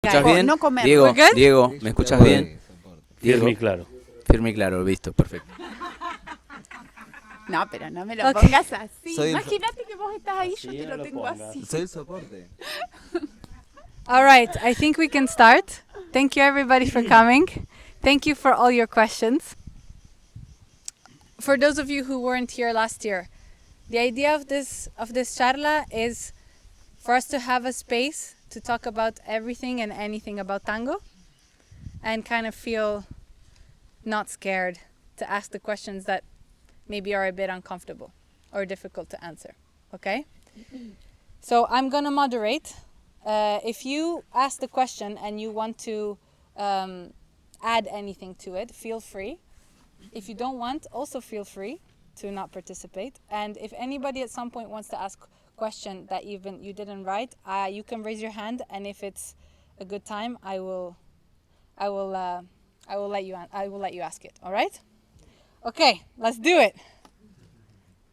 ¿Escuchas bien? No comer. Diego, ¿me escuchas bien? Firme y claro. Firme y claro, listo, perfecto. No, pero no me lo pongas así. Soy Imagínate que vos estás ahí, yo Sí, te no lo lo tengo pongas. así. Soy el soporte. All right, I think we can start. Thank you everybody for coming. Thank you for all your questions. For those of you who weren't here last year, the idea of this charla is for us to have a space to talk about everything and anything about tango and kind of feel not scared to ask the questions that maybe are a bit uncomfortable or difficult to answer, okay? So I'm gonna moderate. If you ask the question and you want to add anything to it, feel free. If you don't want, also feel free to not participate. And if anybody at some point wants to ask a question that you didn't write, you can raise your hand, and if it's a good time, I will let you ask it. All right? Okay, let's do it.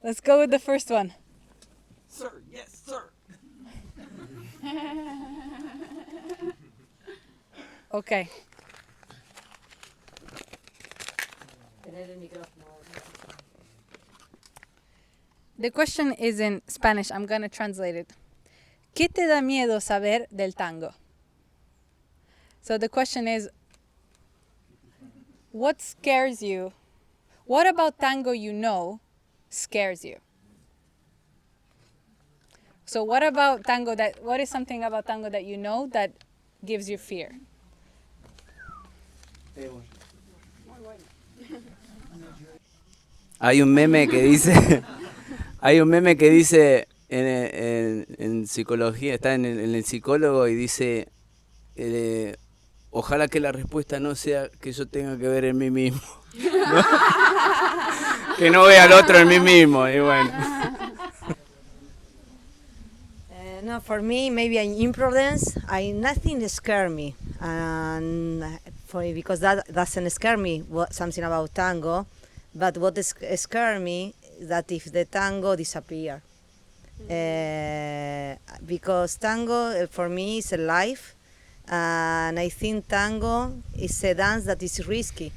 Let's go with the first one. Sir, yes, sir. Okay. The question is in Spanish. I'm going to translate it. ¿Qué te da miedo saber del tango? So the question is, what scares you? What about tango you know scares you? So what is something about tango that you know that gives you fear? Hay un meme que dice en psicología, está en el psicólogo y dice, ojalá que la respuesta no sea que yo tenga que ver en mí mismo. ¿No? Que no vea al otro en mí mismo. Y bueno. No, for me, maybe an imprudence. Nothing scares me, and because that doesn't scare me. Something about tango, but what scares me is that if the tango disappear, because tango for me is a life, and I think tango is a dance that is risky.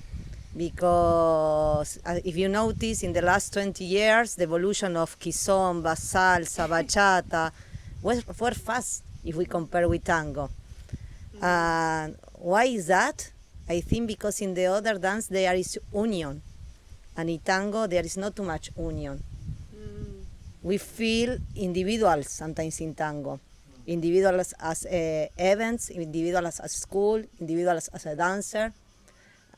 Because if you notice, in the last 20 years, the evolution of kizomba, salsa, bachata were fast if we compare with tango. Why is that? I think because in the other dance there is union, and in tango there is not too much union. We feel individuals sometimes in tango. Individuals as events, individuals as school, individuals as a dancer.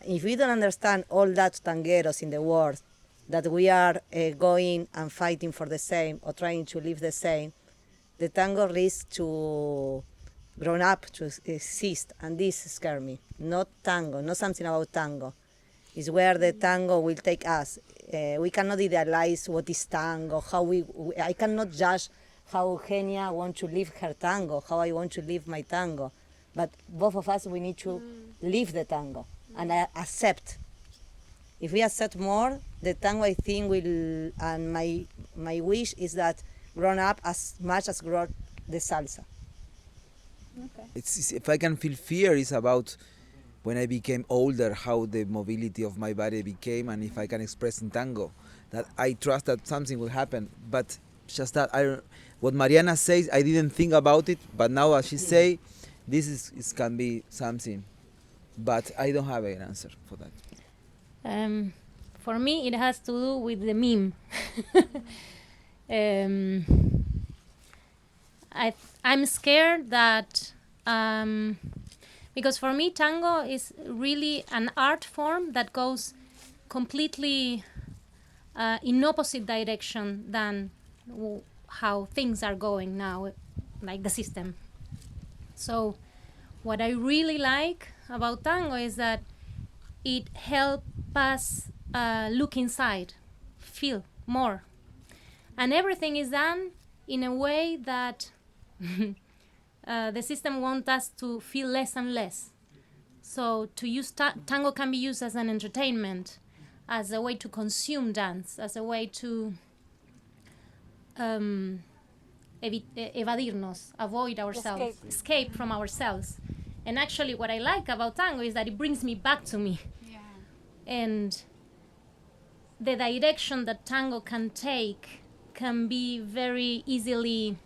If we don't understand all that tangueros in the world, that we are going and fighting for the same or trying to live the same, the tango risks to grow up to exist, and this scares me. Not tango, not something about tango. It's where the tango will take us. We cannot idealize what is tango, I cannot judge how Eugenia wants to live her tango, how I want to live my tango. But both of us, we need to live the tango and accept. If we accept more, the tango, I think, will, and my wish is that grown up as much as grow the salsa. Okay. If I can feel fear, it's about when I became older, how the mobility of my body became, and if I can express in tango, that I trust that something will happen. But just that, what Mariana says, I didn't think about it, but now as she say, this can be something. But I don't have an answer for that. For me, it has to do with the meme. I'm scared that because for me tango is really an art form that goes completely in opposite direction than how things are going now, like the system. So what I really like about tango is that it helps us look inside, feel more. And everything is done in a way that the system wants us to feel less and less. So to use tango can be used as an entertainment, as a way to consume dance, as a way to evadirnos, avoid ourselves, escape from ourselves. And actually what I like about tango is that it brings me back to me. Yeah. And the direction that tango can take can be very easily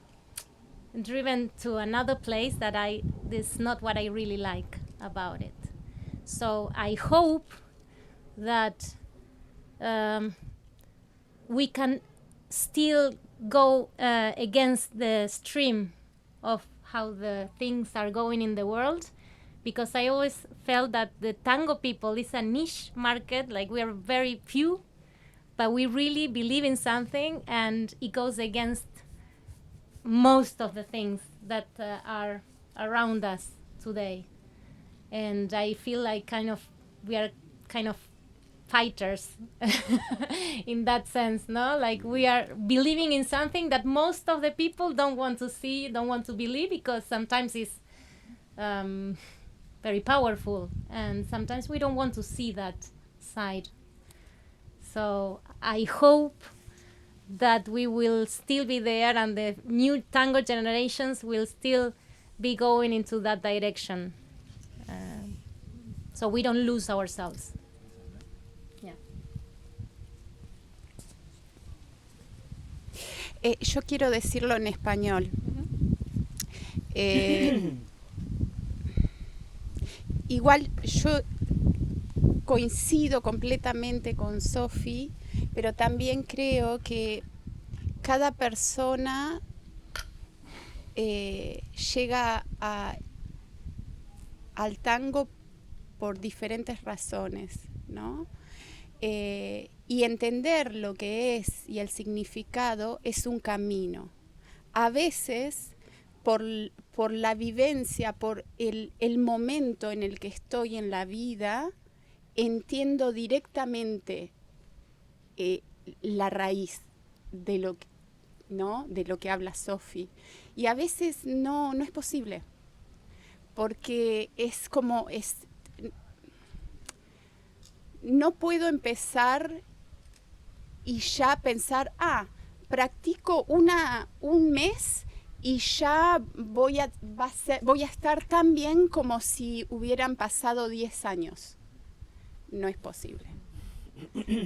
driven to another place that this is not what I really like about it. So I hope that we can still go against the stream of how the things are going in the world, because I always felt that the tango people is a niche market, like we are very few, but we really believe in something, and it goes against most of the things that are around us today. And I feel like we are kind of fighters in that sense, no? Like we are believing in something that most of the people don't want to see, don't want to believe, because sometimes it's very powerful, and sometimes we don't want to see that side. So I hope that we will still be there, and the new tango generations will still be going into that direction, so we don't lose ourselves. Yo quiero decirlo en español. Igual yo coincido completamente con Sofi, pero también creo que cada persona llega al tango por diferentes razones, ¿no? Y entender lo que es y el significado es un camino. A veces, por la vivencia, por el momento en el que estoy en la vida, entiendo directamente la raíz de lo que, ¿no? De lo que habla Sofi. Y a veces no es posible, porque es como... No puedo empezar y ya pensar, practico un mes y ya voy a estar tan bien como si hubieran pasado 10 años. No es posible.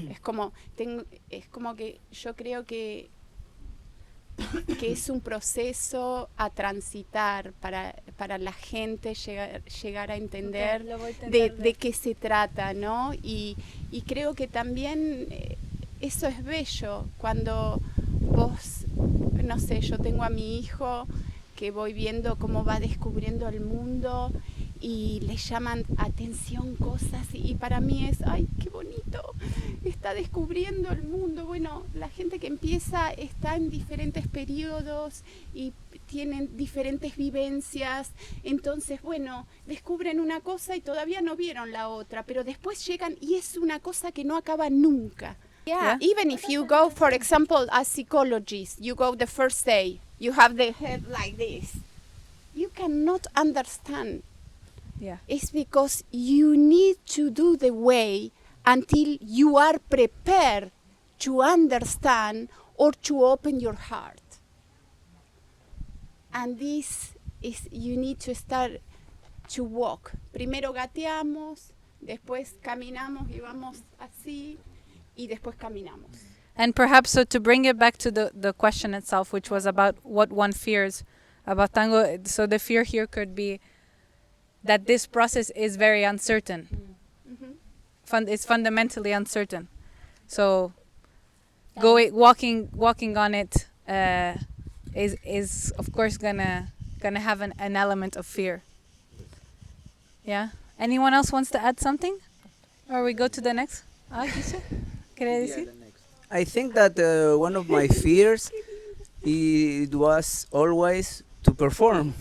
Es como que yo creo que es un proceso a transitar para la gente llegar a entender de qué se trata, ¿no? Y creo que también eso es bello, cuando vos, no sé, yo tengo a mi hijo que voy viendo cómo va descubriendo el mundo y le llaman atención cosas y para mí es, ¡ay, qué bonito! Está descubriendo el mundo. Bueno, la gente que empieza está en diferentes periodos y tienen diferentes vivencias. Entonces, bueno, descubren una cosa y todavía no vieron la otra, pero después llegan y es una cosa que no acaba nunca. Yeah, even if you go, for example, as psychologists, you go the first day, you have the head like this. You cannot understand. Yeah. It's because you need to do the way until you are prepared to understand or to open your heart. And this is, you need to start to walk. Primero gateamos, después caminamos y vamos así, y después caminamos. And perhaps, so to bring it back to the question itself, which was about what one fears about tango, so the fear here could be that this process is very uncertain. Mm-hmm. It's fundamentally uncertain. So walking on it is of course gonna have an element of fear. Yeah. Anyone else wants to add something? Or we go to the next? I think that one of my fears it was always to perform.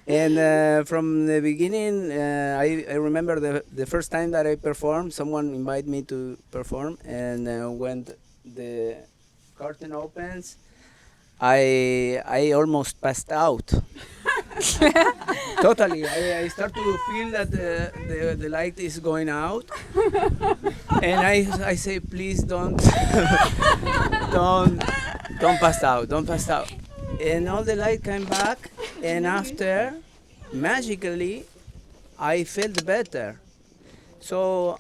And from the beginning, I remember the first time that I performed, someone invited me to perform, and when the curtain opens, I almost passed out. Totally, I start to feel that the light is going out, and I say, please don't pass out, don't pass out. And all the light came back, and after magically I felt better. So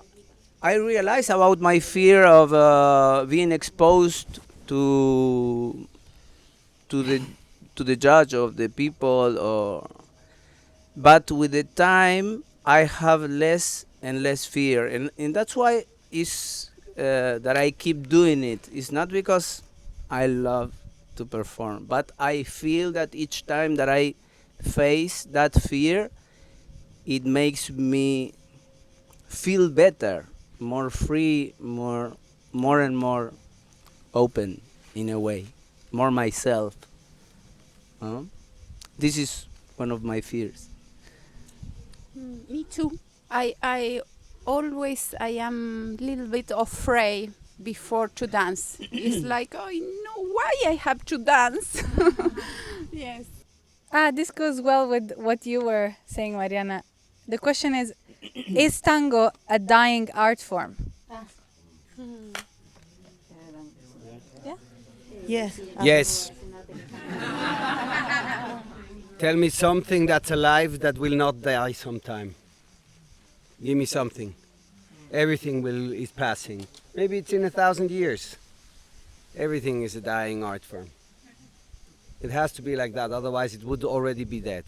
I realized about my fear of being exposed to to the to the judge of the people, or but with the time I have less and less fear, and that's why is that I keep doing it. It's not because I love to perform, but I feel that each time that I face that fear, it makes me feel better, more free, more and more open in a way, more myself. Huh? This is one of my fears. Me too. I always I am a little bit afraid before to dance. It's like, oh, I know why I have to dance. Yes. This goes well with what you were saying, Mariana. The question is tango a dying art form? Yes. Yes. Tell me something that's alive that will not die sometime. Give me something. Everything is passing. Maybe it's in 1,000 years. Everything is a dying art form. It has to be like that, otherwise it would already be dead.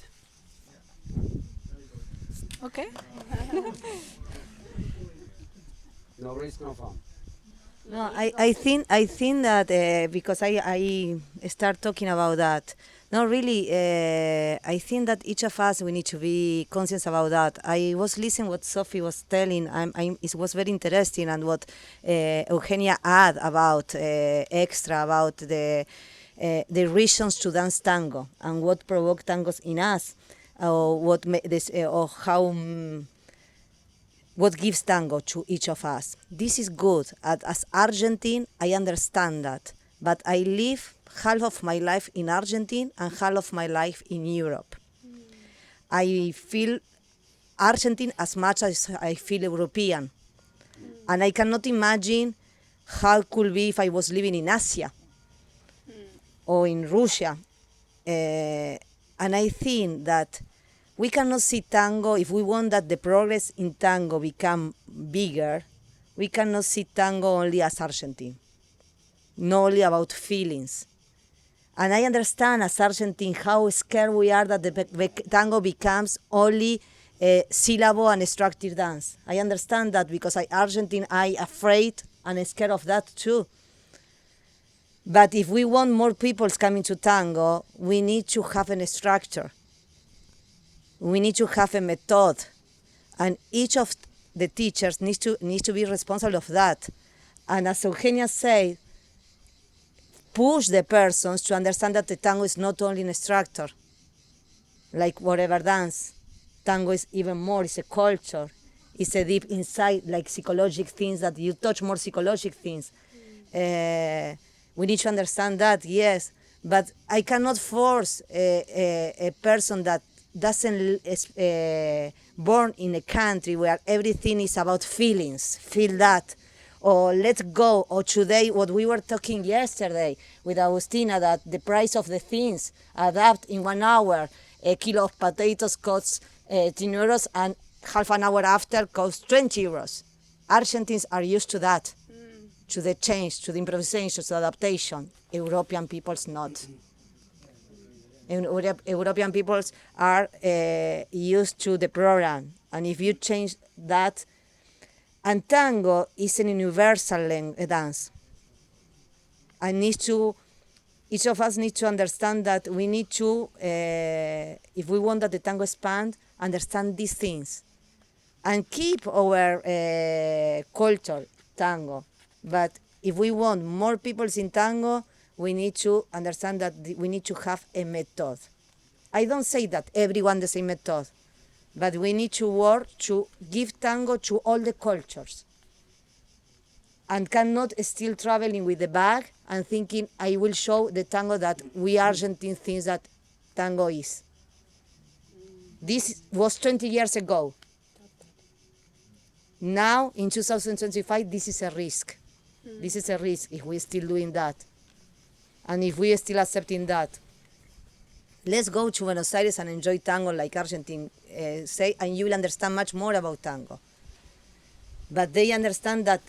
Okay. No risk, no fun. No, I think that because I start talking about that. No, really, I think that each of us we need to be conscious about that. I was listening what Sophie was telling. It was very interesting, and what Eugenia add about extra about the reasons to dance tango and what provoke tangos in us, or what or how. What gives tango to each of us. This is good. As Argentine, I understand that. But I live half of my life in Argentina and half of my life in Europe. I feel Argentine as much as I feel European. And I cannot imagine how it could be if I was living in Asia or in Russia. And I think that we cannot see tango, if we want that the progress in tango become bigger, we cannot see tango only as Argentine, not only about feelings. And I understand as Argentine how scared we are that the tango becomes only a syllable and structured dance. I understand that because I Argentine, I afraid and scared of that too. But if we want more people coming to tango, we need to have a structure. We need to have a method, and each of the teachers needs to be responsible of that. And as Eugenia said, push the persons to understand that the tango is not only an structure, like whatever dance. Tango is even more, it's a culture. It's a deep inside, like psychological things that you touch more psychological things. We need to understand that, yes, but I cannot force a person that doesn't born in a country where everything is about feelings, feel that, or let's go, or today what we were talking yesterday with Agustina, that the price of the things adapt in 1 hour. A kilo of potatoes costs 10 euros and half an hour after costs 20 euros. Argentines are used to that, to the change, to the improvisation, to the adaptation. European peoples not. European peoples are used to the program, and if you change that, and tango is an universal dance. Each of us needs to understand that we need to, if we want that the tango expand, understand these things, and keep our culture, tango. But if we want more people in tango, we need to understand that we need to have a method. I don't say that everyone the same method, but we need to work to give tango to all the cultures, and cannot still traveling with the bag and thinking I will show the tango that we Argentine think that tango is. This was 20 years ago. Now in 2025, this is a risk. This is a risk if we're still doing that. And if we are still accepting that. let's go to Buenos Aires and enjoy tango like Argentine say, and you will understand much more about tango. But they understand that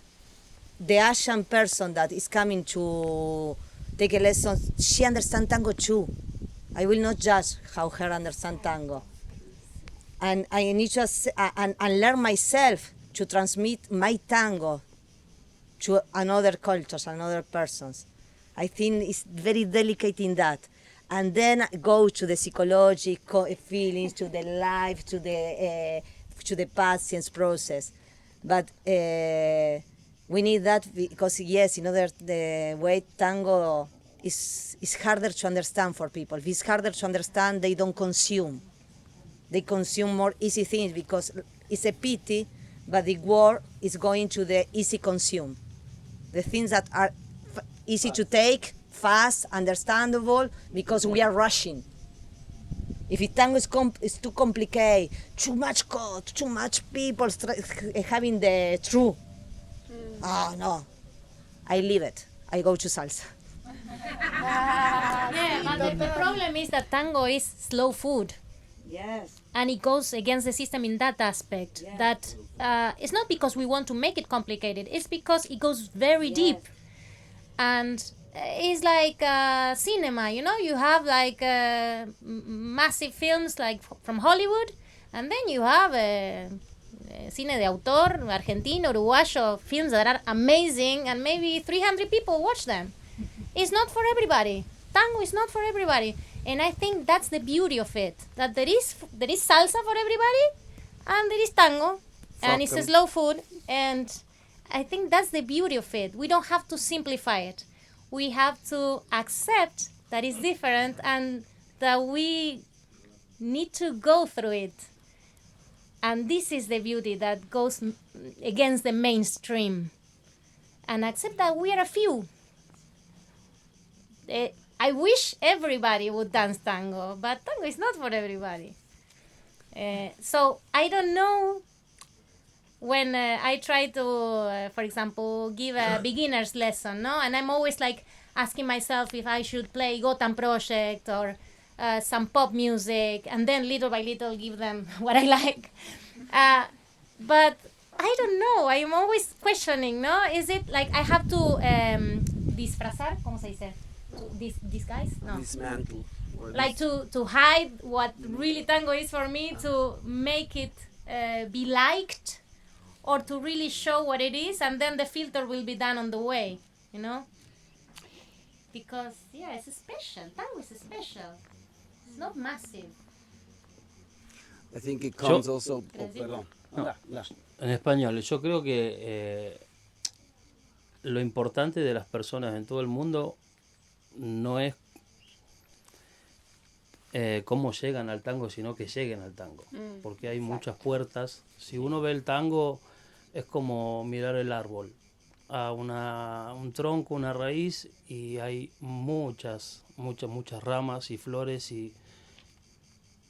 the Asian person that is coming to take a lesson, she understands tango too. I will not judge how her understand tango. And I need to and learn myself to transmit my tango to another cultures, another persons. I think it's very delicate in that. And then go to the psychological feelings, to the life, to the patience process. But we need that because yes, in order the way tango is harder to understand for people. If it's harder to understand, they don't consume. They consume more easy things because it's a pity, but the war is going to the easy consume. The things that are easy to take, fast, understandable, because we are rushing. If it tango is too complicated, too much code, too much people having the true. Oh no, I leave it. I go to salsa. Yeah, but the problem is that tango is slow food. Yes. And it goes against the system in that aspect. Yes. That it's not because we want to make it complicated. It's because it goes very deep. And it's like cinema, you know. You have like massive films like from Hollywood, and then you have cine de autor, argentino, uruguayo, films that are amazing, and maybe 300 people watch them. It's not for everybody. Tango is not for everybody. And I think that's the beauty of it, that there is salsa for everybody, and there is tango, and it's a slow food, and I think that's the beauty of it. We don't have to simplify it. We have to accept that it's different and that we need to go through it. And this is the beauty that goes against the mainstream. And accept that we are a few. I wish everybody would dance tango, but tango is not for everybody. So I don't know when I try to, for example, give a beginner's lesson, no? And I'm always like asking myself if I should play Gotham Project or some pop music, and then little by little give them what I like. But I don't know. I'm always questioning, no? Is it like I have to disfrazar? ¿Cómo se dice? Disguise? No. Dismantle. Like to hide what really tango is for me, to make it be liked, or to really show what it is, and then the filter will be done on the way, you know? Because, yeah, it's special. Tango is special. It's not massive. I think it comes also. Oh, perdón. En español, yo creo que lo importante de las personas en todo el mundo no es cómo llegan al tango, sino que lleguen al tango. Porque hay muchas puertas. Si uno ve el tango, es como mirar el árbol. A un tronco, una raíz, y hay muchas ramas y flores, y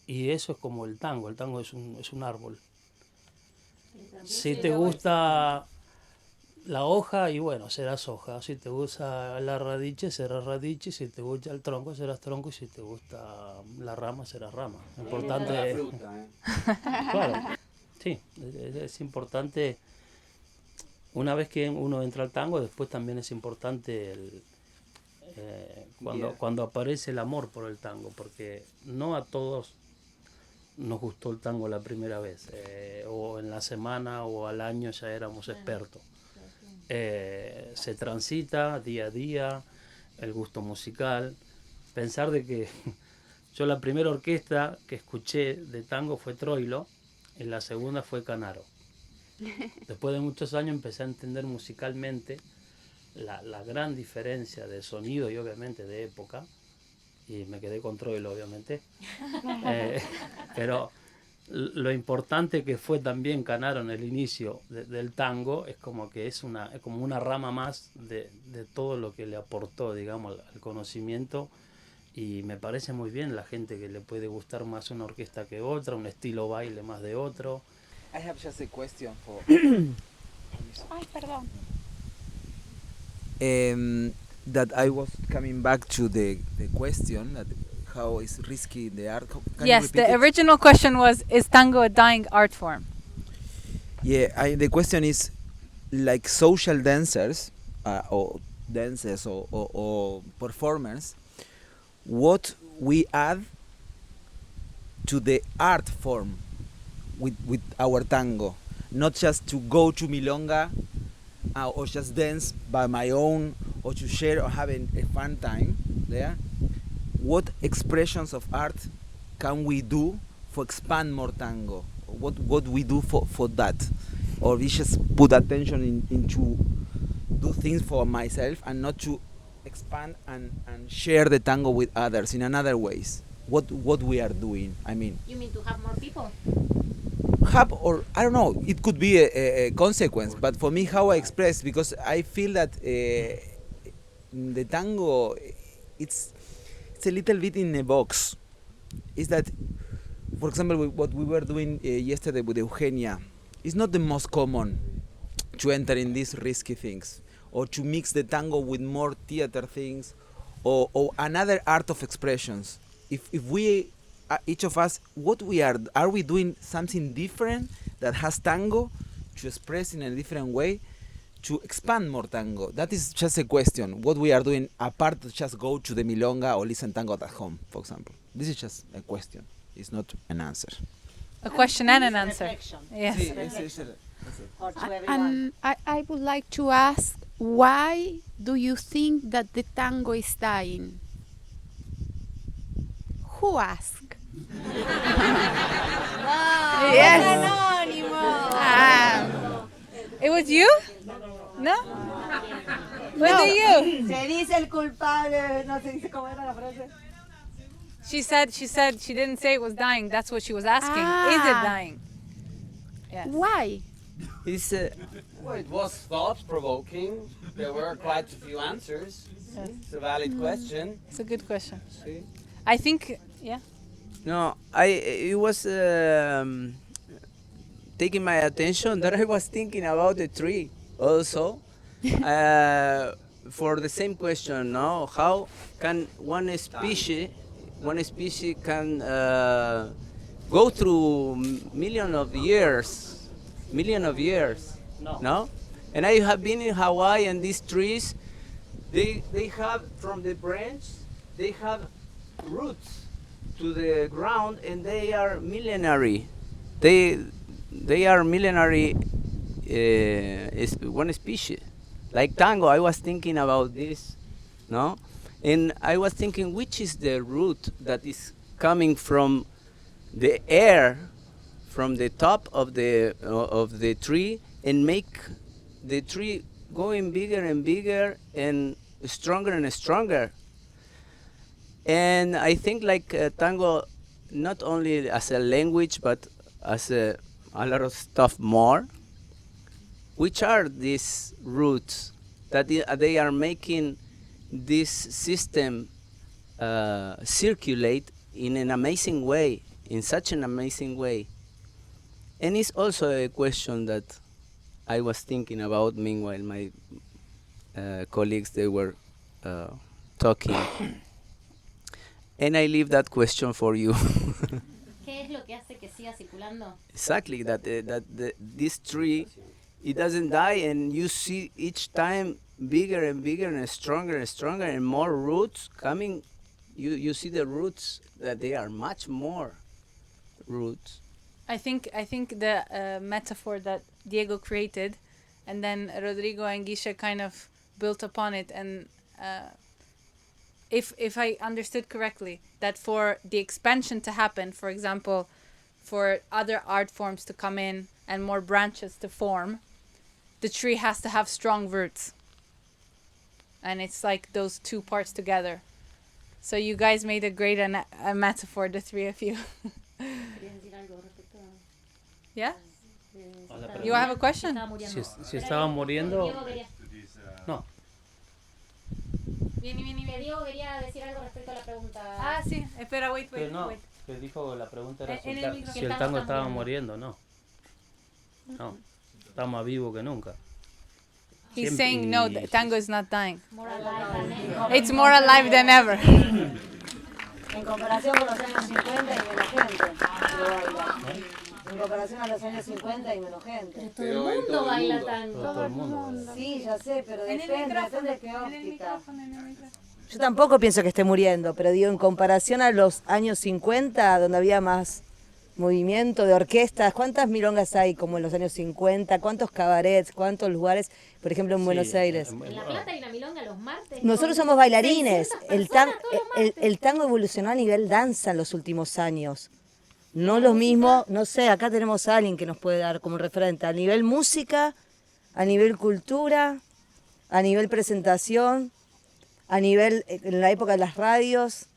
eso es como el tango. El tango es un árbol. Si te gusta la hoja, y bueno, serás hoja. Si te gusta la radice, serás radice. Si te gusta el tronco, serás tronco. Y si te gusta la rama, serás rama. Importante. La fruta, Claro, sí, es importante. Una vez que uno entra al tango, después también es importante cuando aparece el amor por el tango, porque no a todos nos gustó el tango la primera vez, o en la semana o al año ya éramos expertos. Se transita día a día el gusto musical. Pensar de que yo la primera orquesta que escuché de tango fue Troilo y la segunda fue Canaro. Después de muchos años empecé a entender musicalmente la gran diferencia de sonido y obviamente de época, y me quedé con Troilo obviamente. Pero lo importante que fue también Canaro en el inicio del tango es como que es como una rama más de todo lo que le aportó, digamos, al conocimiento. Y me parece muy bien la gente que le puede gustar más una orquesta que otra, un estilo baile más de otro. I have just a question for. Ay, perdón. That I was coming back to the question that how it's risky the art. Can you Yes, repeat the it? original question was, is tango a dying art form? Yeah, the question is, like social dancers or dancers or performers, what we add to the art form with our tango, not just to go to milonga or just dance by my own or to share or having a fun time there. What expressions of art can we do for expand more tango? What we do for that? Or we just put attention into do things for myself and not to expand and share the tango with others in another ways. What we are doing, I mean. You mean to have more people? Have, or I don't know, it could be a consequence, but for me how I express, because I feel that the tango, it's a little bit in a box. Is that, for example, what we were doing yesterday with Eugenia, it's not the most common to enter in these risky things or to mix the tango with more theater things or another art of expressions. If we, each of us, what we are we doing something different that has tango to express in a different way to expand more tango? That is just a question. What we are doing apart to just go to the milonga or listen tango at home, for example. This is just a question. It's not an answer. A question and an answer. Reflection. Yes. Or to everyone. And I would like to ask, why do you think that the tango is dying? Who asked? Yes. It was you? No? Was it you? Se dice el culpable, no se dice cómo era la frase. She said she didn't say it was dying. That's what she was asking. Is it dying? Yes. Why? It's Well, it was thought-provoking. There were quite a few answers. Yes. It's a valid question. It's a good question. See? I think, yeah. no, it was taking my attention that I was thinking about the tree also. For the same question, no? How can one species can go through million of years, no? And I have been in Hawaii, and these trees, they have from the branch, they have roots to the ground, and they are millenary. They are millenary. One species, like tango. I was thinking about this, no, and I was thinking which is the root that is coming from the air, from the top of the tree, and make the tree going bigger and bigger and stronger and stronger. And I think like tango, not only as a language but as a lot of stuff more. Which are these roots that they are making this system circulate in an amazing way, in such an amazing way? And it's also a question that I was thinking about. Meanwhile, my colleagues, they were talking. And I leave that question for you. ¿Qué es lo que hace que siga circulando? Exactly, that this tree, it doesn't die, and you see each time bigger and bigger and stronger and more roots coming. You see the roots that they are much more roots. I think the metaphor that Diego created, and then Rodrigo and Guisha kind of built upon it, and if I understood correctly, that for the expansion to happen, for example, for other art forms to come in and more branches to form, the tree has to have strong roots. And it's like those two parts together. So you guys made a great a metaphor, the three of you. Yeah? You have a question? Si estaba muriendo. No. Diego quería decir algo respecto a la pregunta. Ah, sí. Espera, wait. Que no, que dijo la pregunta era En si el tango estaba muriendo, no. No, está más vivo que nunca. He's saying no, the tango is not dying. More alive than ever. It's more alive than ever. En comparación con los años 50 hay menos gente que lo baila. En comparación a los años 50 hay menos gente. Todo el mundo baila tango. Todo el mundo. Sí, ya sé, pero depende de qué óptica. Yo tampoco pienso que esté muriendo, pero digo, en comparación a los años 50, donde había más movimiento de orquestas, ¿cuántas milongas hay como en los años 50? ¿Cuántos cabarets? ¿Cuántos lugares, por ejemplo, en Buenos Aires? En La Plata hay una milonga los martes. Nosotros somos bailarines. 600 El, personas todos los martes. el tango evolucionó a nivel danza en los últimos años. No lo mismo, no sé, acá tenemos a alguien que nos puede dar como referente a nivel música, a nivel cultura, a nivel presentación, a nivel, en la época de las radios.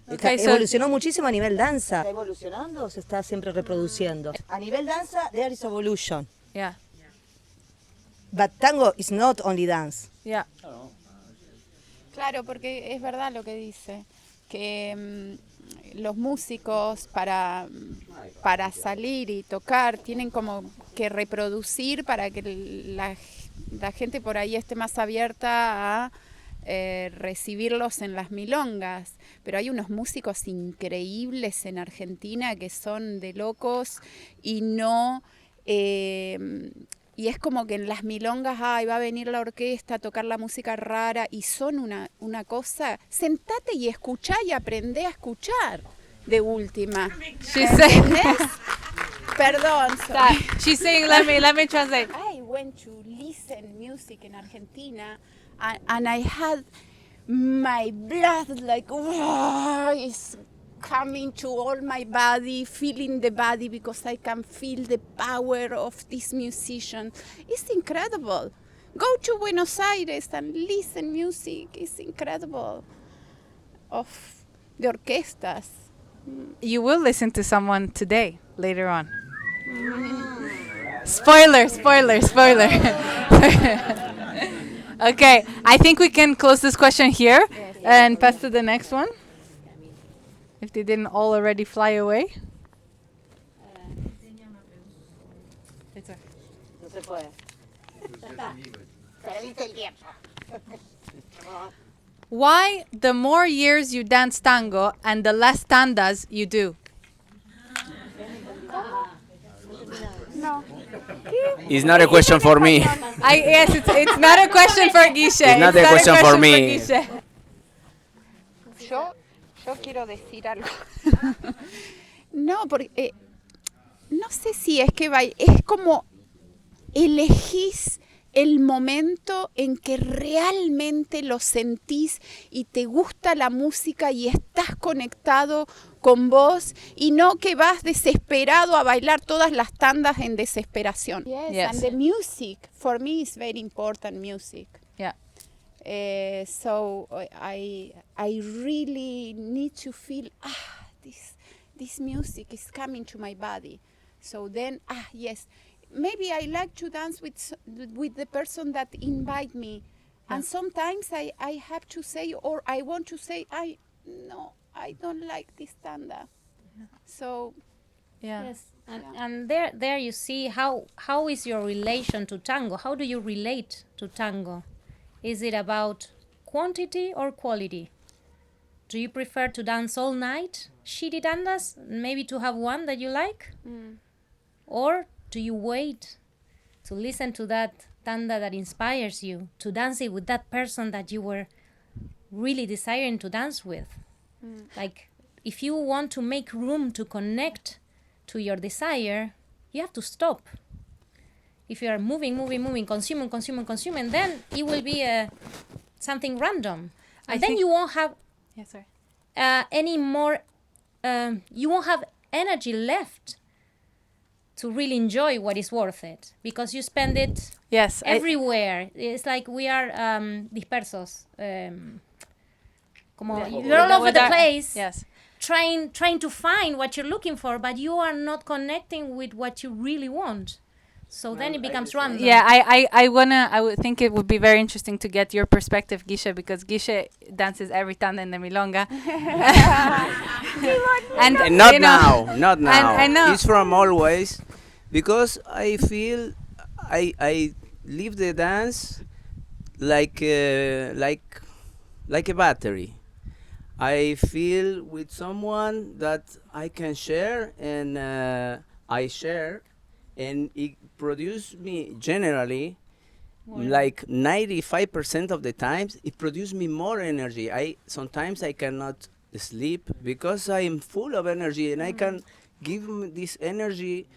Okay, so- Evolucionó muchísimo a nivel danza. ¿Está evolucionando o se está siempre reproduciendo? A nivel danza, there is evolution. Yeah. But tango is not only dance. Yeah. Claro, porque es verdad lo que dice, que los músicos para salir y tocar tienen como que reproducir para que la gente por ahí esté más abierta a recibirlos en las milongas. Pero hay unos músicos increíbles en Argentina que son de locos y no... y es como que en las milongas, va a venir la orquesta a tocar la música rara y son una cosa, sentate y escuchá y aprendé a escuchar de última. She's saying, ¿Entendés? Perdón. sorry. she's saying, let me translate. I went to listen music in Argentina and I had my blood like, it's coming to all my body, feeling the body because I can feel the power of this musician. It's incredible. Go to Buenos Aires and listen music. It's incredible. Of the orquestas. You will listen to someone today, later on. Spoiler. Okay, I think we can close this question here and pass to the next one. If they didn't all already fly away. It's okay. No se puede. Why the more years you dance tango and the less tandas you do? It's not a question for me. Yes, it's not a question for Guille. It's not a question for me. Guille. Yo quiero decir algo. No, porque no sé si es que es como elegís el momento en que realmente lo sentís y te gusta la música y estás conectado con vos y no que vas desesperado a bailar todas las tandas en desesperación. Yes. And the music, for me, is very important music. Yeah. So I really need to feel this music is coming to my body. So then yes, maybe I like to dance with the person that invite me, and sometimes I have to say or I want to say I don't like this tanda. So Yeah. Yes, and there you see how is your relation to tango? How do you relate to tango? Is it about quantity or quality? Do you prefer to dance all night, shitty tandas, maybe to have one that you like? Or do you wait to listen to that tanda that inspires you, to dance it with that person that you were really desiring to dance with? Like, if you want to make room to connect to your desire, you have to stop. If you are moving, consuming, then it will be something random. And then you won't have any more, you won't have energy left to really enjoy what is worth it, because you spend it everywhere. It's like we are dispersos. You're all over the place. Yes. Trying to find what you're looking for, but you are not connecting with what you really want. So then it becomes random. Yeah, I would think it would be very interesting to get your perspective, Guille, because Guille dances every tanda in the milonga. And not now. I know. It's from always, because I feel I live the dance like a battery. I feel with someone that I can share, and I share, and it produces me generally like 95% of the times it produces me more energy. I sometimes I cannot sleep because I'm full of energy, and I can give this energy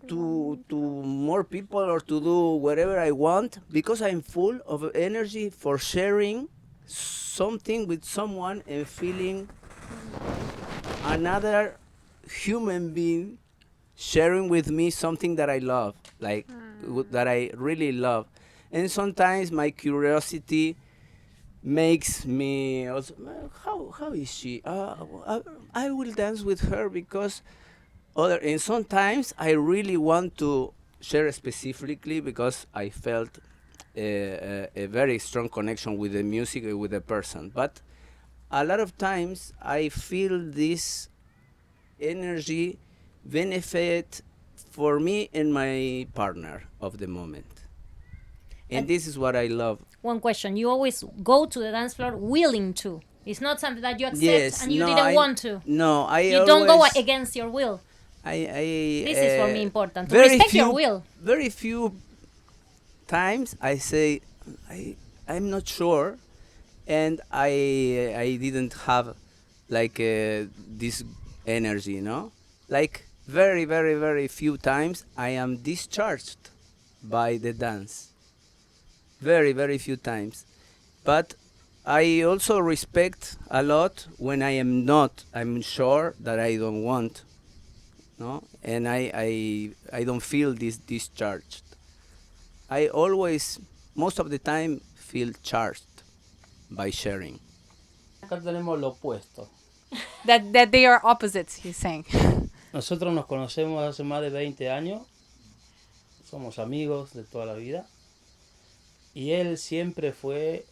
to more people or to do whatever I want because I'm full of energy for sharing something with someone and feeling another human being sharing with me something that I love, like that I really love. And sometimes my curiosity makes me also, how is she? I will dance with her because other. And sometimes I really want to share specifically because I felt a very strong connection with the music with the person. But a lot of times I feel this energy benefit for me and my partner of the moment. And this is what I love. One question: you always go to the dance floor willing to. It's not something that you accept Yes, and you no, didn't want to. No, I You always, don't go against your will. I This is for me important. To very respect few, your will. Very few times I say I'm not sure, and I didn't have like this energy, like very few times I am discharged by the dance, very few times. But I also respect a lot when I am not, I'm sure that I don't want, no, and I don't feel this discharged. I always, most of the time, feel charged by sharing. Acá tenemos lo opuesto. That they are opposites, he's saying. Nosotros nos conocemos hace más de 20 años, somos amigos de toda la vida, y él siempre fue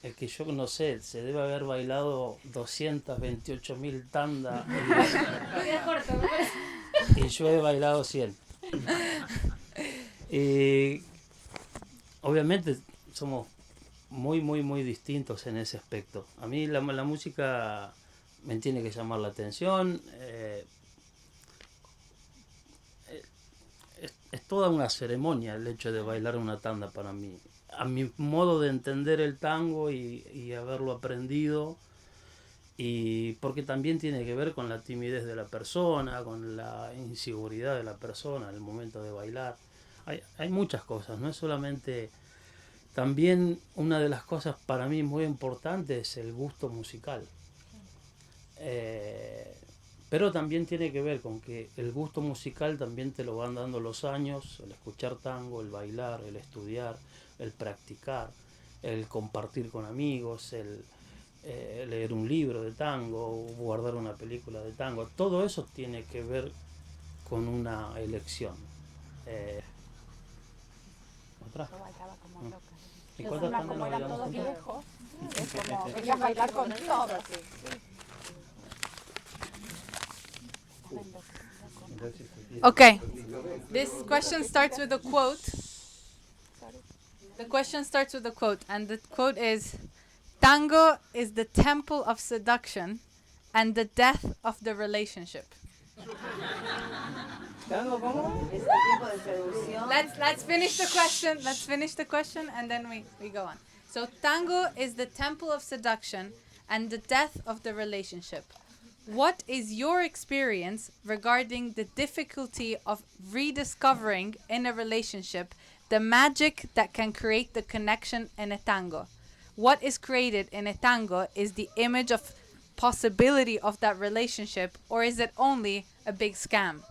el que yo no sé, se debe haber bailado 228.000 tandas y yo he bailado 100. Y obviamente somos muy distintos en ese aspecto. A mí la música me tiene que llamar la atención. Es toda una ceremonia el hecho de bailar una tanda para mí. A mi modo de entender el tango y haberlo aprendido, y porque también tiene que ver con la timidez de la persona, con la inseguridad de la persona al momento de bailar. Hay muchas cosas, no es solamente... También una de las cosas para mí muy importantes es el gusto musical. Pero también tiene que ver con que el gusto musical también te lo van dando los años, el escuchar tango, el bailar, el estudiar, el practicar, el compartir con amigos, el leer un libro de tango, guardar una película de tango. Todo eso tiene que ver con una elección. ¿Otra? ¿Y cuántas tandas nos bailamos juntos? Querías bailar conmigo. Okay, this question starts with a quote. The question starts with a quote, and the quote is, "Tango is the temple of seduction and the death of the relationship." Let's finish the question. Let's finish the question, and then we go on. So, tango is the temple of seduction and the death of the relationship. What is your experience regarding the difficulty of rediscovering in a relationship the magic that can create the connection in a tango? What is created in a tango is the image of possibility of that relationship, or is it only a big scam?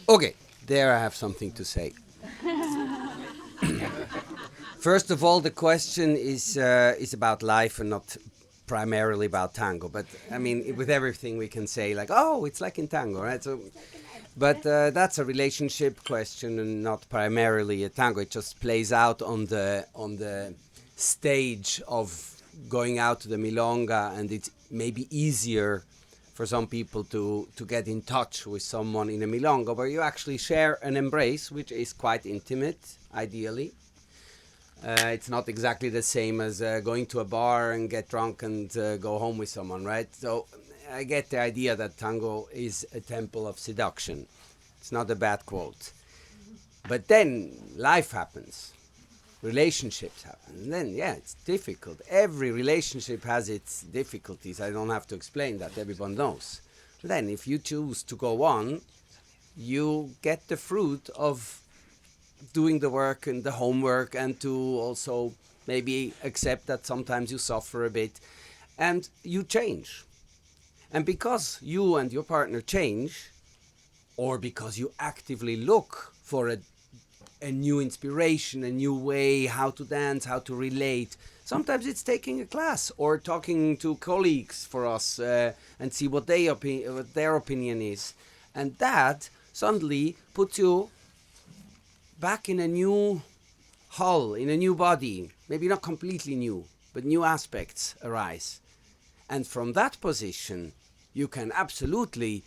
Okay, there I have something to say. First of all, the question is about life and not primarily about tango. But I mean, with everything we can say like, oh, it's like in tango, right? So, but that's a relationship question and not primarily a tango. It just plays out on the stage of going out to the milonga, and it's maybe easier for some people to get in touch with someone in a milonga where you actually share an embrace, which is quite intimate, ideally. It's not exactly the same as going to a bar and get drunk and go home with someone, right? So I get the idea that tango is a temple of seduction. It's not a bad quote. But then life happens. Relationships happen. And then, yeah, it's difficult. Every relationship has its difficulties. I don't have to explain that. Everyone knows. Then if you choose to go on, you get the fruit of doing the work and the homework, and to also maybe accept that sometimes you suffer a bit and you change. And because you and your partner change, or because you actively look for a new inspiration, a new way how to dance, how to relate, sometimes it's taking a class or talking to colleagues for us and see what their opinion is. And that suddenly puts you back in a new hull, in a new body, maybe not completely new, but new aspects arise. And from that position, you can absolutely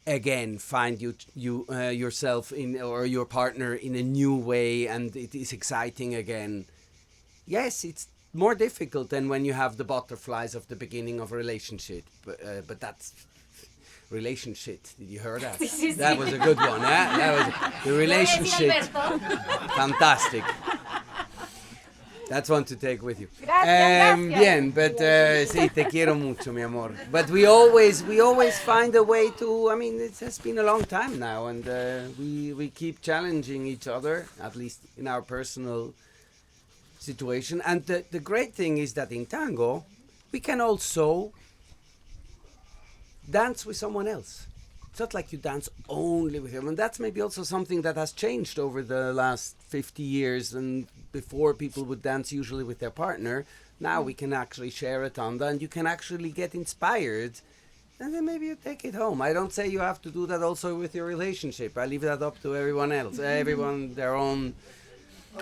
again find yourself in, or your partner in a new way, and it is exciting again. Yes, it's more difficult than when you have the butterflies of the beginning of a relationship, but that's relationship. Did you hear that? That was a good one, eh? That was the relationship. Fantastic. That's one to take with you. Gracias. Bien, but sí, te quiero mucho, mi amor. But we always find a way to. I mean, it has been a long time now, and we keep challenging each other, at least in our personal situation. And the great thing is that in tango, we can also dance with someone else. It's not like you dance only with him. And that's maybe also something that has changed over the last 50 years. And before, people would dance usually with their partner. Now we can actually share a tanda, and you can actually get inspired. And then maybe you take it home. I don't say you have to do that also with your relationship. I leave that up to everyone else. Everyone their own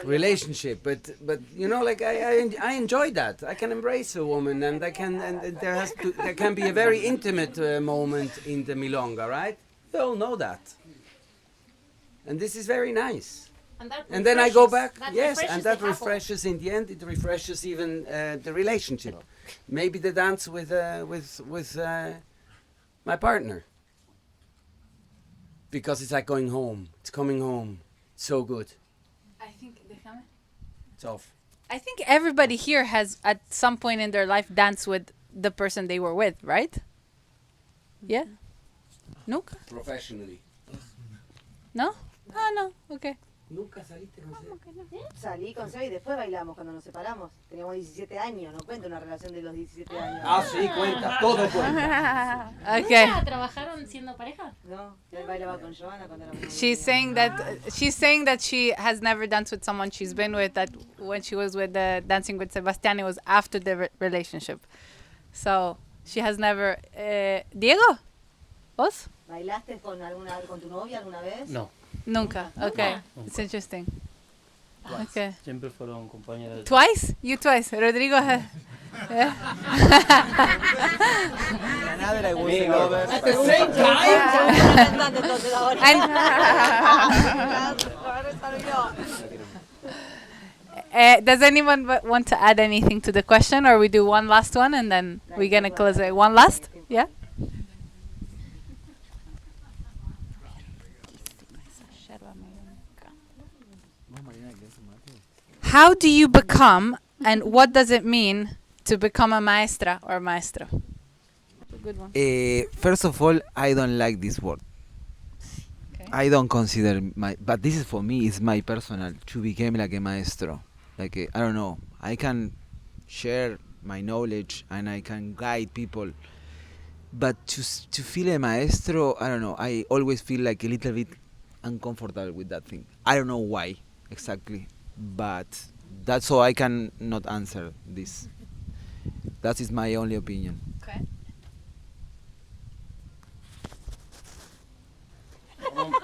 relationship, but you know, like I enjoy that. I can embrace a woman, and there can be a very intimate moment in the milonga, right? We all know that, and this is very nice. And then I go back, yes, and that refreshes in the end. It refreshes even the relationship. Maybe the dance with my partner, because it's like going home. It's coming home. It's so good. It's off. I think everybody here has at some point in their life danced with the person they were with, right? Yeah? Nunca? Professionally. No? Ah, no. Okay. Nunca saliste con Salí con Seba y después bailamos cuando nos separamos. Teníamos 17 años, no cuento una relación de los 17 años. Ah, sí, cuenta, todo cuenta. Okay. ¿Nunca trabajaron siendo pareja? No, él bailaba con Joana cuando éramos She's saying that she has never danced with someone she's been with, that when she was with dancing with Sebastián, it was after the relationship. So she has never. Diego, ¿vos? ¿Bailaste con tu novia alguna vez? No, Nunca. Okay, Nunca. it's interesting. Okay. siempre fueron compañeras de... Twice? You twice. Rodrigo has. Yeah. Another I was in over. At the same time? Does anyone want to add anything to the question, or we do one last one and then we're gonna close it? One last? Yeah. How do you become, and what does it mean to become a maestra or maestro? Good one. First of all, I don't like this word. Okay. I don't consider but this is for me, it's my personal, to become like a maestro. Like, I don't know, I can share my knowledge and I can guide people. But to feel a maestro, I don't know, I always feel like a little bit uncomfortable with that thing. I don't know why exactly, but that's so I can not answer this. That is my only opinion. Okay.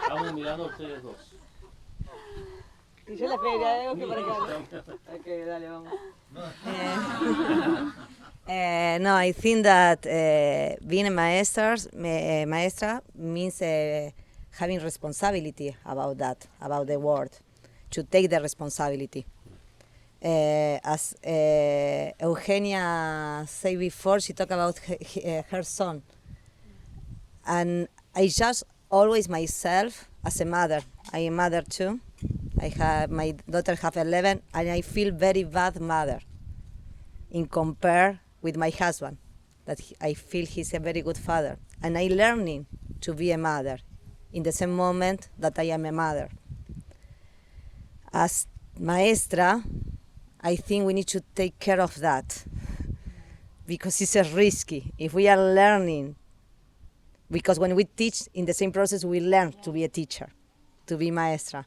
Vamos mirando a ustedes dos. Y yo la feria, que para acá. Ok, dale, vamos. No, I think that being a maestra means having responsibility about that, about the word, to take the responsibility. as Eugenia said before, she talked about her son. And I judge always myself as a mother. I am a mother too. I have my daughter have 11, and I feel very bad mother in compare with my husband, that I feel he's a very good father. And I learning to be a mother in the same moment that I am a mother. As maestra, I think we need to take care of that because it's risky. If we are learning, because when we teach in the same process, we learn to be a teacher, to be maestra.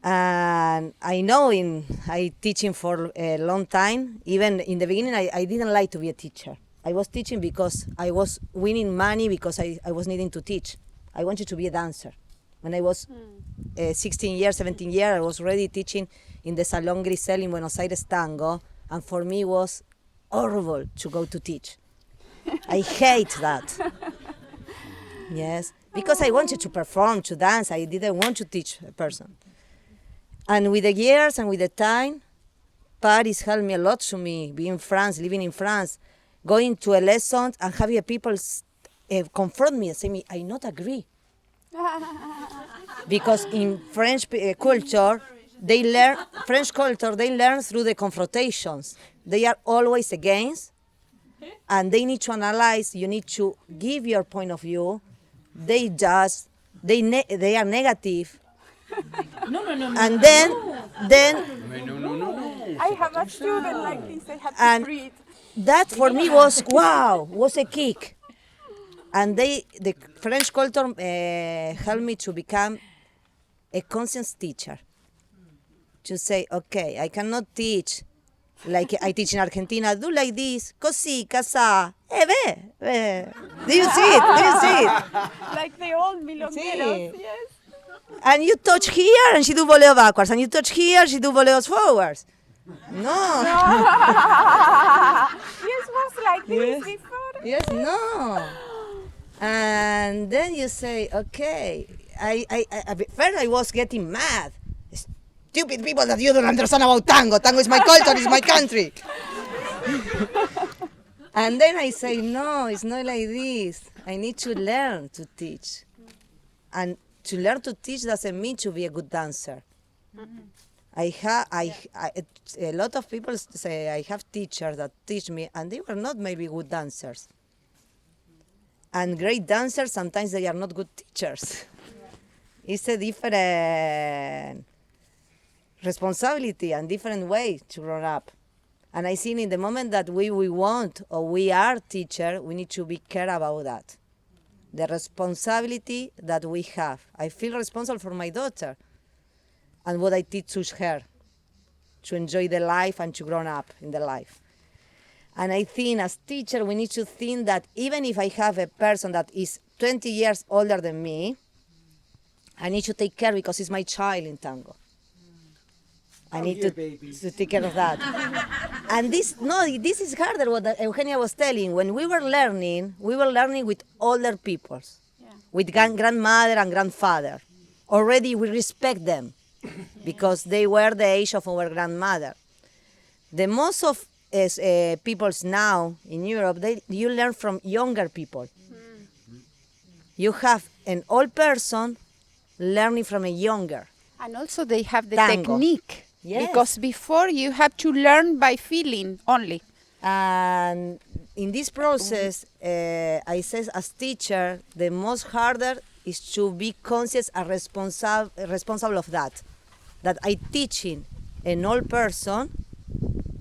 And I know I teaching for a long time. Even in the beginning, I didn't like to be a teacher. I was teaching because I was winning money because I was needing to teach. I wanted to be a dancer. When I was 16 years, 17 years, I was already teaching in the Salón Grisel in Buenos Aires tango, and for me it was horrible to go to teach. I hate that. Yes, because I wanted to perform, to dance. I didn't want to teach a person. And with the years and with the time, Paris helped me a lot to me, being in France, living in France, going to a lesson and having people confront me and say me, I not agree. Because in French culture, they learn through the confrontations. They are always against, and they need to analyze. You need to give your point of view. They just, they are negative. No. And then I have a student like this. I have to and breathe. that for me was wow, was a kick. And the French culture helped me to become a conscious teacher. To say, okay, I cannot teach like I teach in Argentina. Do like this, così, casà, ve. Do you see it? Like the old milongueros, Sí. yes. And you touch here and she do voleo backwards, and you touch here, she do voleos forwards. No. Yes, was like this before. Yes, no. And then you say, okay, first I was getting mad. Stupid people that you don't understand about tango. Tango is my culture, it's my country. And then I say, no, it's not like this. I need to learn to teach. And to learn to teach doesn't mean to be a good dancer. A lot of people say I have teachers that teach me, and they were not maybe good dancers. And great dancers, sometimes they are not good teachers. It's a different responsibility and different way to grow up. And I think in the moment that we want or we are teacher, we need to be care about that. The responsibility that we have. I feel responsible for my daughter and what I teach her to enjoy the life and to grow up in the life. And I think as teacher, we need to think that even if I have a person that is 20 years older than me, I need to take care because it's my child in tango. I need to take care of that. And this is harder what Eugenia was telling. When we were learning with older people, with grandmother and grandfather. Already we respect them because they were the age of our grandmother. The most of peoples now in Europe, you learn from younger people. You have an old person learning from a younger. And also they have the Tango. technique. Yes. Because before you have to learn by feeling only. And in this process, I say as teacher, the most harder is to be conscious and responsible of that. That I teaching an old person,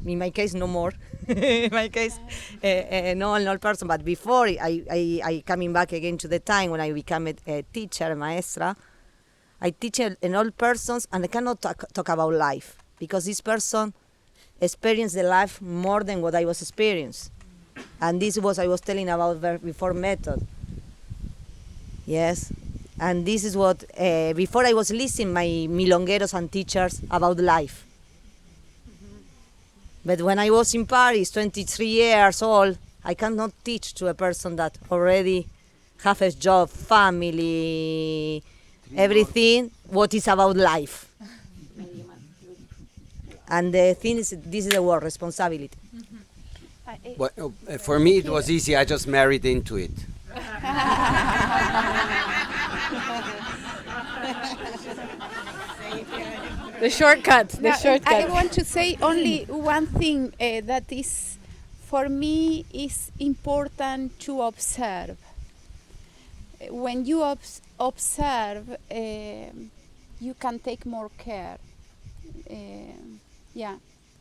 in my case no more, in my case no an old person, but before I coming back again to the time when I become a teacher, a maestra, I teach an old person and I cannot talk about life because this person experienced the life more than what I was experiencing. And this was I was telling about before method. Yes. And this is what, before I was listening my milongueros and teachers about life. But when I was in Paris, 23 years old, I cannot teach to a person that already have a job, family, everything, what is about life. And the thing is, this is the word, responsibility. Well, for me, it was easy. I just married into it. The shortcut. I want to say only one thing that is, for me, is important to observe. When you observe, you can take more care.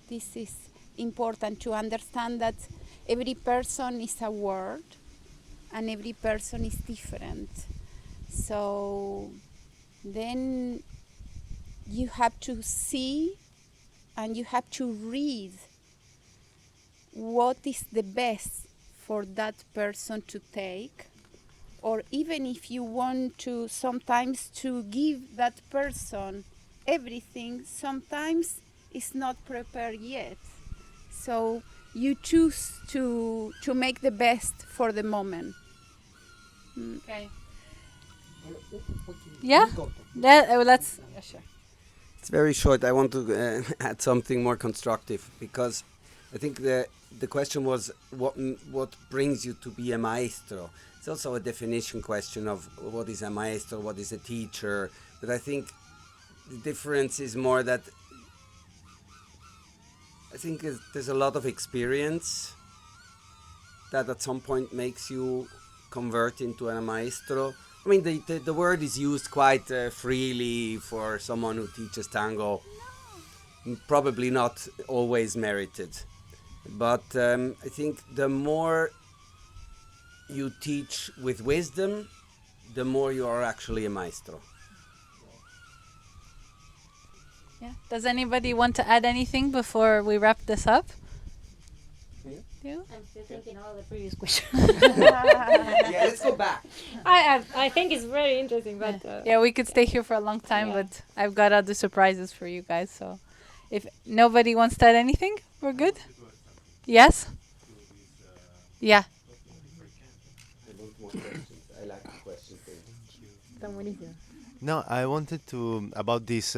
This is important to understand that every person is a world and every person is different. So then you have to see and you have to read what is the best for that person to take, or even if you want to sometimes to give that person everything, sometimes it's not prepared yet. So you choose to make the best for the moment. Okay. Yeah? Let's... Yeah, sure. It's very short. I want to add something more constructive, because I think the question was what brings you to be a maestro. It's also a definition question of what is a maestro, what is a teacher. But I think the difference is more that I think there's a lot of experience that at some point makes you convert into a maestro. I mean, the word is used quite freely for someone who teaches tango. Probably not always merited. But I think the more you teach with wisdom, the more you are actually a maestro. Yeah. Does anybody want to add anything before we wrap this up? You? I'm still thinking about the previous question. Yeah, let's go back. I think it's very interesting, but Yeah, we could stay here for a long time, but I've got other surprises for you guys. So if nobody wants to add anything, we're good? Yes? Yeah. I like the question too. No, I wanted to about this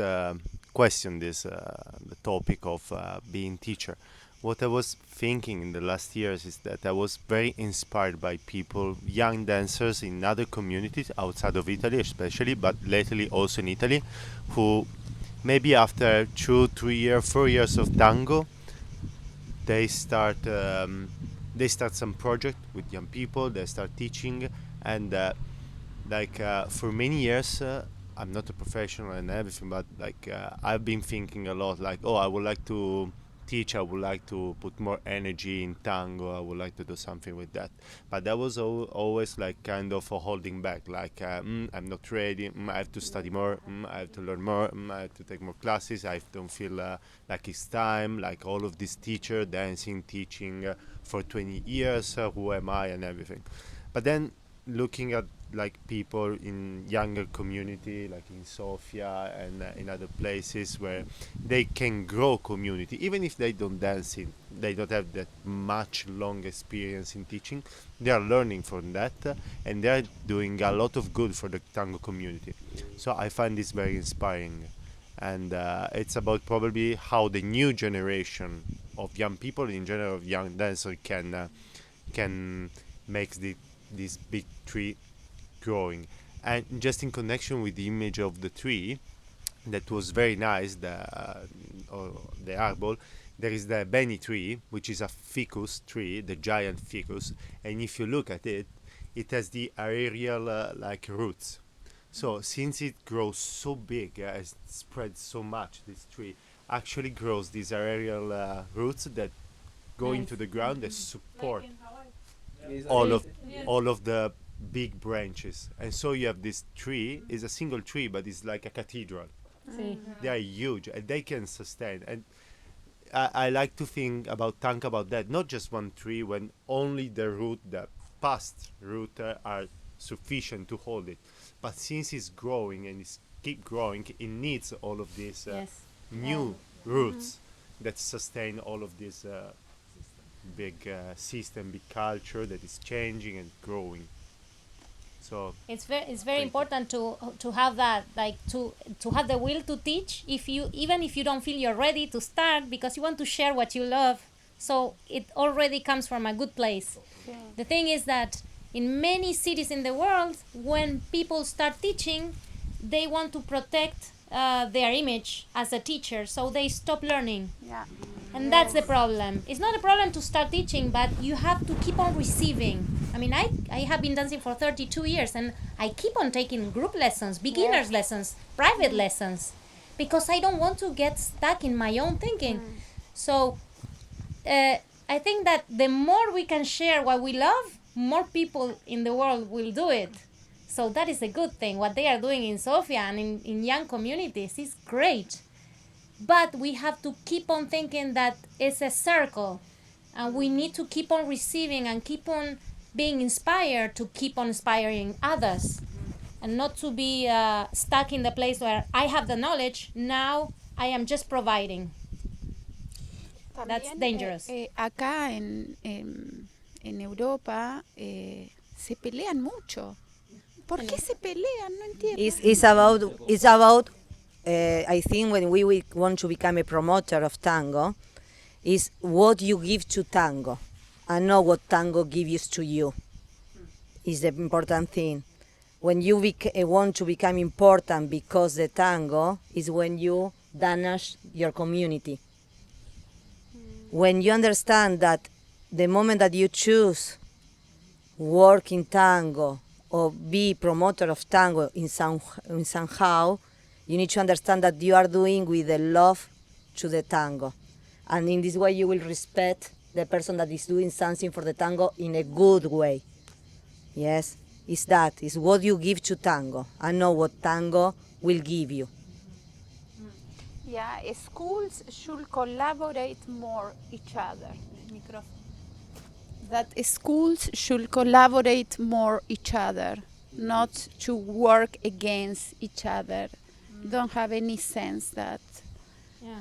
question, this the topic of being teacher. What I was thinking in the last years is that I was very inspired by people, young dancers in other communities outside of Italy, especially, but lately also in Italy, who maybe after 2, 3 years, 4 years of tango, they start some project with young people. They start teaching, and for many years I'm not a professional and everything, but I've been thinking a lot I would like to teach, I would like to put more energy in tango, I would like to do something with that, but that was always kind of a holding back, I'm not ready, I have to study more, I have to learn more, I have to take more classes, I don't feel like it's time, all of this teacher dancing teaching for 20 years, who am I and everything. But then looking at people in younger community, like in Sofia and in other places where they can grow community, even if they don't dance in, they don't have that much long experience in teaching, they are learning from that, and they are doing a lot of good for the tango community. So I find this very inspiring, and it's about probably how the new generation of young people, in general of young dancers, can make this big tree growing. And just in connection with the image of the tree, that was very nice, the arbor, there is the beni tree, which is a ficus tree, the giant ficus, and if you look at it, it has the aerial roots. So since it grows so big, it spreads so much, this tree actually grows these aerial roots that go into the ground that support all of the big branches, and so you have this tree is a single tree, but it's like a cathedral. They are huge and they can sustain, and I like to think about tank about that, not just one tree when only the past root are sufficient to hold it, but since it's growing and it's keep growing, it needs all of these new roots that sustain all of this big system, big culture that is changing and growing. So it's very important to have that, like to have the will to teach, even if you don't feel you're ready to start, because you want to share what you love, so it already comes from a good place. The thing is that in many cities in the world, when people start teaching, they want to protect their image as a teacher, so they stop learning. Yeah. And that's the problem. It's not a problem to start teaching, but you have to keep on receiving. I mean, I have been dancing for 32 years, and I keep on taking group lessons, beginners lessons, private lessons, because I don't want to get stuck in my own thinking. So I think that the more we can share what we love, more people in the world will do it. So that is a good thing. What they are doing in Sofia and in young communities is great. But we have to keep on thinking that it's a circle, and we need to keep on receiving and keep on being inspired to keep on inspiring others, and not to be stuck in the place where I have the knowledge, now I am just providing. That's dangerous. Acá en Europa se pelean mucho. ¿Por qué se pelean? No entiendo. It's about I think when we want to become a promoter of tango, is what you give to tango, and not what tango gives to you. Is the important thing. When you want to become important because the tango is when you damage your community. When you understand that the moment that you choose work in tango or be promoter of tango in somehow, you need to understand that you are doing with the love to the tango. And in this way you will respect the person that is doing something for the tango in a good way. Yes, it's what you give to tango and not what tango will give you. Yeah, schools should collaborate more each other. That schools should collaborate more each other, not to work against each other. Don't have any sense that.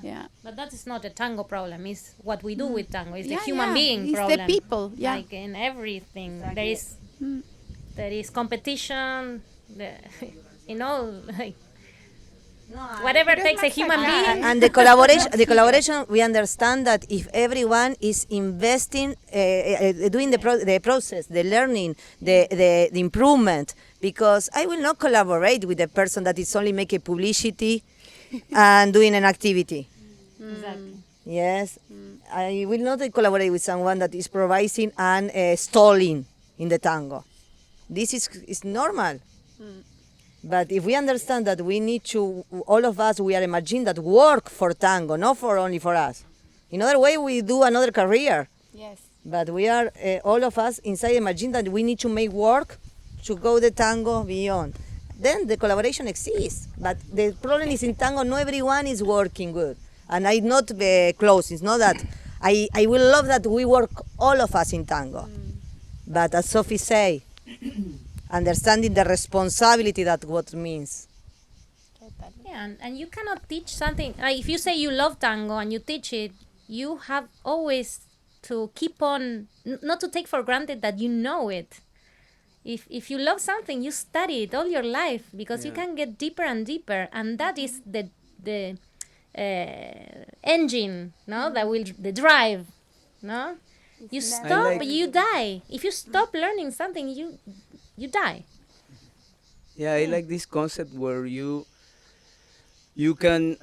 Yeah. But that is not a tango problem. It's what we do with tango. It's the human being it's problem. the people. Yeah. Like in everything, there is competition. Like whatever takes a human being. And the collaboration, we understand that if everyone is investing, doing the process, the learning, the improvement, because I will not collaborate with a person that is only making publicity and doing an activity. Exactly. Yes, I will not collaborate with someone that is providing and stalling in the tango. This is normal. But if we understand that we need to, all of us, we are a machine that work for tango, not for only for us. In other way, we do another career. Yes. But we are, all of us, inside a machine that we need to make work to go the tango beyond. Then the collaboration exists. But the problem is in tango, not everyone is working good. And I'm not close. It's not that. I will love that we work, all of us in tango. But as Sophie say, understanding the responsibility that what means. Yeah, and you cannot teach something. If you say you love tango and you teach it, you have always to keep on, not to take for granted that you know it. If you love something, you study it all your life, because you can get deeper and deeper, and that is the engine, no, that will the drive, no. You stop, you die. If you stop learning something, you die. Yeah, I like this concept where you can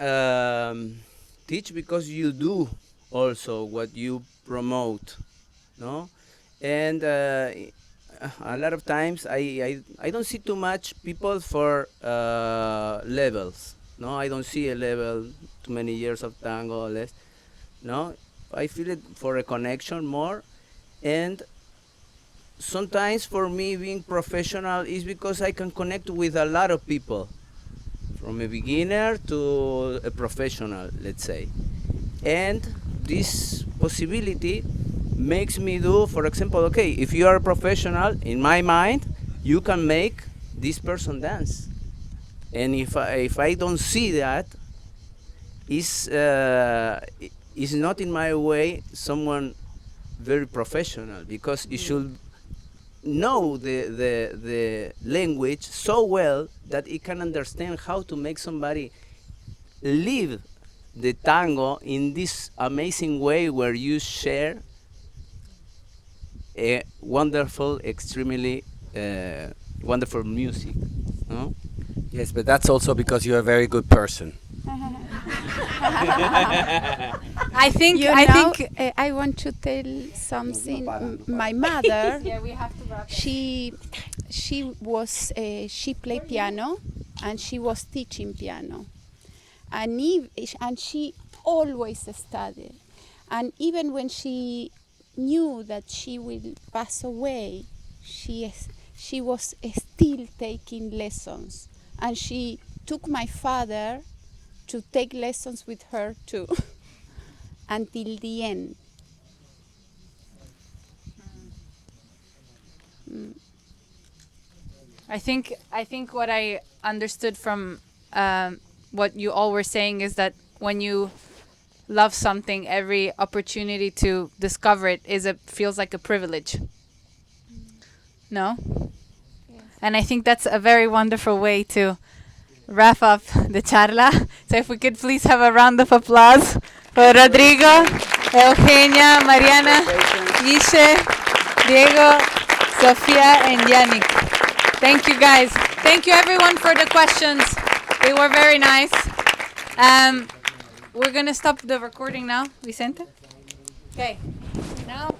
teach because you do also what you promote, no? And a lot of times I don't see too much people for levels, no? I don't see a level, too many years of tango or less, no? I feel it for a connection more. And sometimes for me being professional is because I can connect with a lot of people, from a beginner to a professional, let's say. And this possibility makes me do, for example, okay, if you are a professional, in my mind, you can make this person dance. And if I don't see that, is not in my way someone very professional, because it should know the language so well that it can understand how to make somebody live the tango in this amazing way where you share a wonderful, extremely wonderful music. No? Yes, but that's also because you're a very good person. I think. I want to tell something. My mother, Yeah, we have to wrap. she played piano, and she was teaching piano, and she always studied, and even when she knew that she will pass away, she was still taking lessons, and she took my father to take lessons with her too until the end. I think what I understood from what you all were saying is that when you love something, every opportunity to discover it feels like a privilege. No? Yes. And I think that's a very wonderful way to wrap up the charla. So if we could please have a round of applause for Rodrigo, Eugenia, Mariana, Guille, Diego, Sofia, and Yanick. Thank you, guys. Thank you, everyone, for the questions. They were very nice. We're going to stop the recording now. Vicente? Okay. Now.